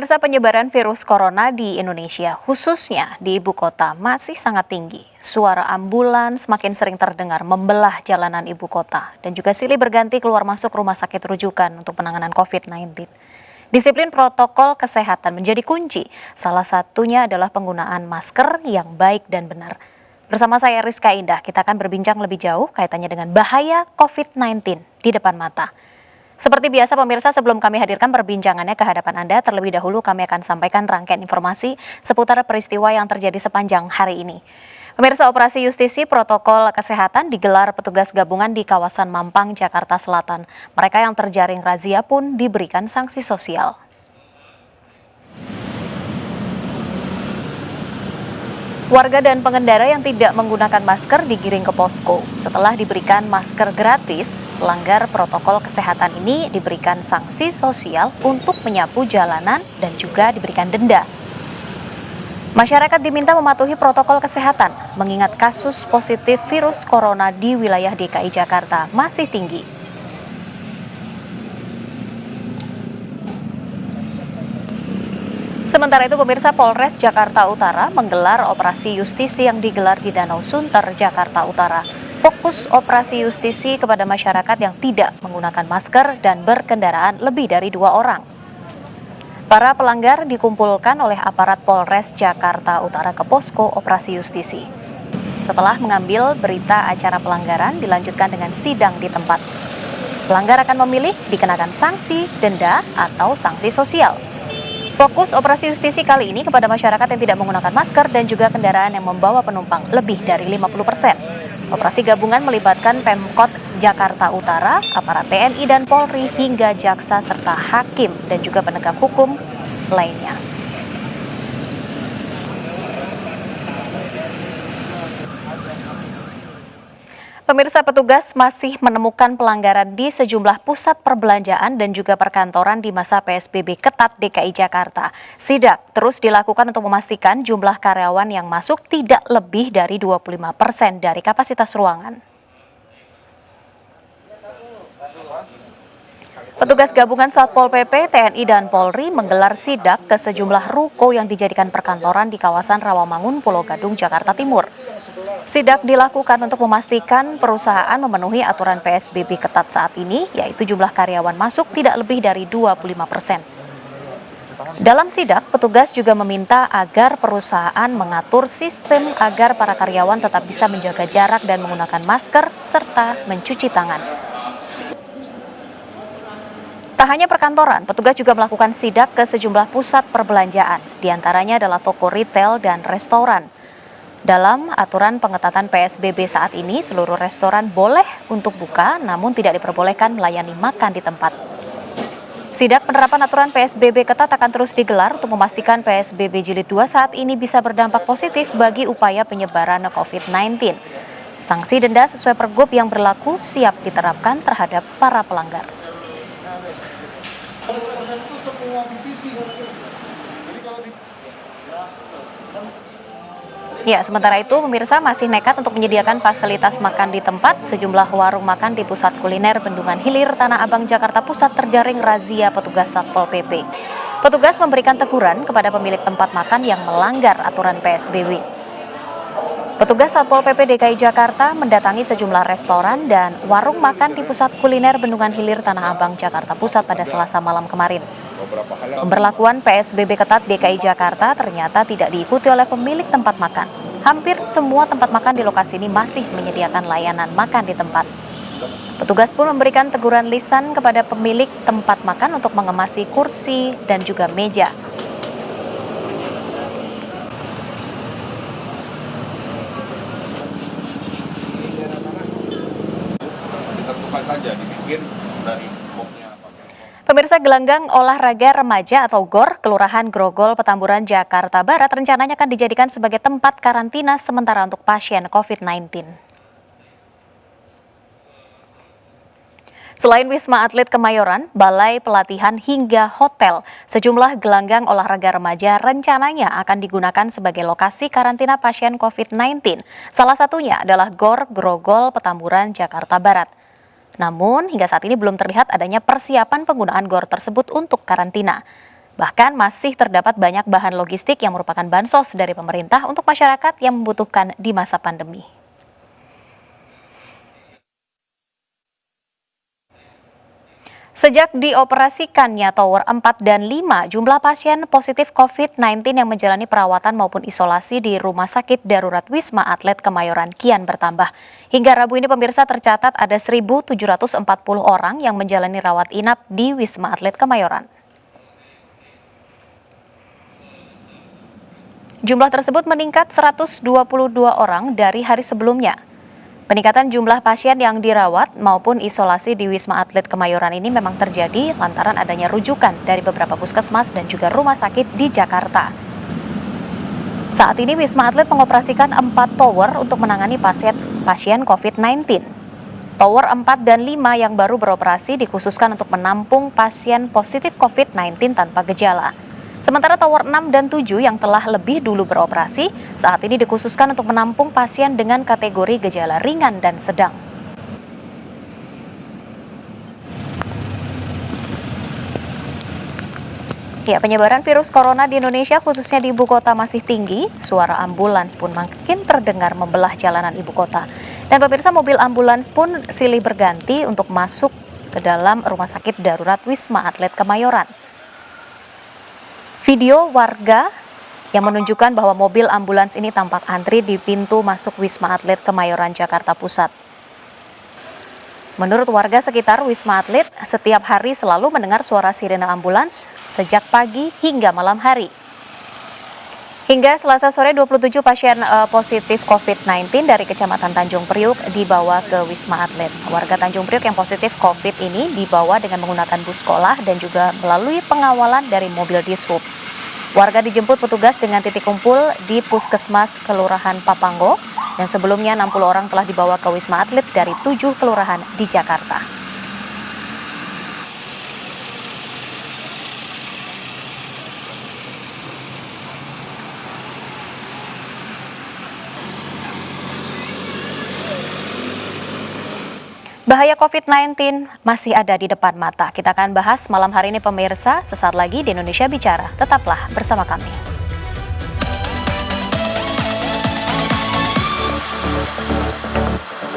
Pemirsa, penyebaran virus corona di Indonesia, khususnya di ibu kota, masih sangat tinggi. Suara ambulans semakin sering terdengar membelah jalanan ibu kota dan juga silih berganti keluar masuk rumah sakit rujukan untuk penanganan COVID-19. Disiplin protokol kesehatan menjadi kunci. Salah satunya adalah penggunaan masker yang baik dan benar. Bersama saya Rizka Indah, kita akan berbincang lebih jauh kaitannya dengan bahaya COVID-19 di depan mata. Seperti biasa pemirsa, sebelum kami hadirkan perbincangannya ke hadapan Anda, terlebih dahulu kami akan sampaikan rangkaian informasi seputar peristiwa yang terjadi sepanjang hari ini. Pemirsa, operasi justisi protokol kesehatan digelar petugas gabungan di kawasan Mampang, Jakarta Selatan. Mereka yang terjaring razia pun diberikan sanksi sosial. Warga dan pengendara yang tidak menggunakan masker digiring ke posko. Setelah diberikan masker gratis, pelanggar protokol kesehatan ini diberikan sanksi sosial untuk menyapu jalanan dan juga diberikan denda. Masyarakat diminta mematuhi protokol kesehatan, mengingat kasus positif virus corona di wilayah DKI Jakarta masih tinggi. Sementara itu pemirsa, Polres Jakarta Utara menggelar operasi justisi yang digelar di Danau Sunter, Jakarta Utara. Fokus operasi justisi kepada masyarakat yang tidak menggunakan masker dan berkendaraan lebih dari 2 orang. Para pelanggar dikumpulkan oleh aparat Polres Jakarta Utara ke posko operasi justisi. Setelah mengambil berita acara pelanggaran, dilanjutkan dengan sidang di tempat. Pelanggar akan memilih dikenakan sanksi, denda, atau sanksi sosial. Fokus operasi justisi kali ini kepada masyarakat yang tidak menggunakan masker dan juga kendaraan yang membawa penumpang lebih dari 50%. Operasi gabungan melibatkan Pemkot Jakarta Utara, aparat TNI dan Polri hingga jaksa serta hakim dan juga penegak hukum lainnya. Pemirsa, petugas masih menemukan pelanggaran di sejumlah pusat perbelanjaan dan juga perkantoran di masa PSBB ketat DKI Jakarta. Sidak terus dilakukan untuk memastikan jumlah karyawan yang masuk tidak lebih dari 25% dari kapasitas ruangan. Petugas gabungan Satpol PP, TNI, dan Polri menggelar sidak ke sejumlah ruko yang dijadikan perkantoran di kawasan Rawamangun, Pulau Gadung, Jakarta Timur. Sidak dilakukan untuk memastikan perusahaan memenuhi aturan PSBB ketat saat ini, yaitu jumlah karyawan masuk tidak lebih dari 25%. Dalam sidak, petugas juga meminta agar perusahaan mengatur sistem agar para karyawan tetap bisa menjaga jarak dan menggunakan masker serta mencuci tangan. Tak hanya perkantoran, petugas juga melakukan sidak ke sejumlah pusat perbelanjaan, diantaranya adalah toko retail dan restoran. Dalam aturan pengetatan PSBB saat ini, seluruh restoran boleh untuk buka, namun tidak diperbolehkan melayani makan di tempat. Sidak penerapan aturan PSBB ketat akan terus digelar untuk memastikan PSBB Jilid 2 saat ini bisa berdampak positif bagi upaya penyebaran COVID-19. Sanksi denda sesuai Pergub yang berlaku siap diterapkan terhadap para pelanggar. Ya, sementara itu pemirsa masih nekat untuk menyediakan fasilitas makan di tempat. Sejumlah warung makan di pusat kuliner Bendungan Hilir, Tanah Abang, Jakarta Pusat terjaring razia petugas Satpol PP. Petugas memberikan teguran kepada pemilik tempat makan yang melanggar aturan PSBB. Petugas Satpol PP DKI Jakarta mendatangi sejumlah restoran dan warung makan di pusat kuliner Bendungan Hilir, Tanah Abang, Jakarta Pusat pada Selasa malam kemarin. Pemberlakuan PSBB ketat DKI Jakarta ternyata tidak diikuti oleh pemilik tempat makan. Hampir semua tempat makan di lokasi ini masih menyediakan layanan makan di tempat. Petugas pun memberikan teguran lisan kepada pemilik tempat makan untuk mengemasi kursi dan juga meja. Ditentukan saja, dibikin dari boxnya. Pemirsa, gelanggang olahraga remaja atau GOR, Kelurahan Grogol, Petamburan, Jakarta Barat rencananya akan dijadikan sebagai tempat karantina sementara untuk pasien COVID-19. Selain Wisma Atlet Kemayoran, balai pelatihan hingga hotel, sejumlah gelanggang olahraga remaja rencananya akan digunakan sebagai lokasi karantina pasien COVID-19. Salah satunya adalah GOR Grogol, Petamburan, Jakarta Barat. Namun, hingga saat ini belum terlihat adanya persiapan penggunaan GOR tersebut untuk karantina. Bahkan masih terdapat banyak bahan logistik yang merupakan bansos dari pemerintah untuk masyarakat yang membutuhkan di masa pandemi. Sejak dioperasikannya Tower 4 dan 5, jumlah pasien positif COVID-19 yang menjalani perawatan maupun isolasi di Rumah Sakit Darurat Wisma Atlet Kemayoran kian bertambah. Hingga Rabu ini pemirsa tercatat ada 1.740 orang yang menjalani rawat inap di Wisma Atlet Kemayoran. Jumlah tersebut meningkat 122 orang dari hari sebelumnya. Peningkatan jumlah pasien yang dirawat maupun isolasi di Wisma Atlet Kemayoran ini memang terjadi lantaran adanya rujukan dari beberapa puskesmas dan juga rumah sakit di Jakarta. Saat ini Wisma Atlet mengoperasikan 4 tower untuk menangani pasien COVID-19. Tower 4 dan 5 yang baru beroperasi dikhususkan untuk menampung pasien positif COVID-19 tanpa gejala. Sementara Tower 6 dan 7 yang telah lebih dulu beroperasi, saat ini dikhususkan untuk menampung pasien dengan kategori gejala ringan dan sedang. Ya, penyebaran virus corona di Indonesia khususnya di ibu kota masih tinggi. Suara ambulans pun makin terdengar membelah jalanan ibu kota. Dan pemirsa, mobil ambulans pun silih berganti untuk masuk ke dalam Rumah Sakit Darurat Wisma Atlet Kemayoran. Video warga yang menunjukkan bahwa mobil ambulans ini tampak antri di pintu masuk Wisma Atlet Kemayoran, Jakarta Pusat. Menurut warga sekitar Wisma Atlet, setiap hari selalu mendengar suara sirene ambulans sejak pagi hingga malam hari. Hingga Selasa sore, 27 pasien positif COVID-19 dari Kecamatan Tanjung Priuk dibawa ke Wisma Atlet. Warga Tanjung Priuk yang positif COVID ini dibawa dengan menggunakan bus sekolah dan juga melalui pengawalan dari mobil dishub. Warga dijemput petugas dengan titik kumpul di Puskesmas Kelurahan Papanggo, dan sebelumnya 60 orang telah dibawa ke Wisma Atlet dari 7 kelurahan di Jakarta. Bahaya COVID-19 masih ada di depan mata. Kita akan bahas malam hari ini pemirsa, sesaat lagi di Indonesia Bicara. Tetaplah bersama kami.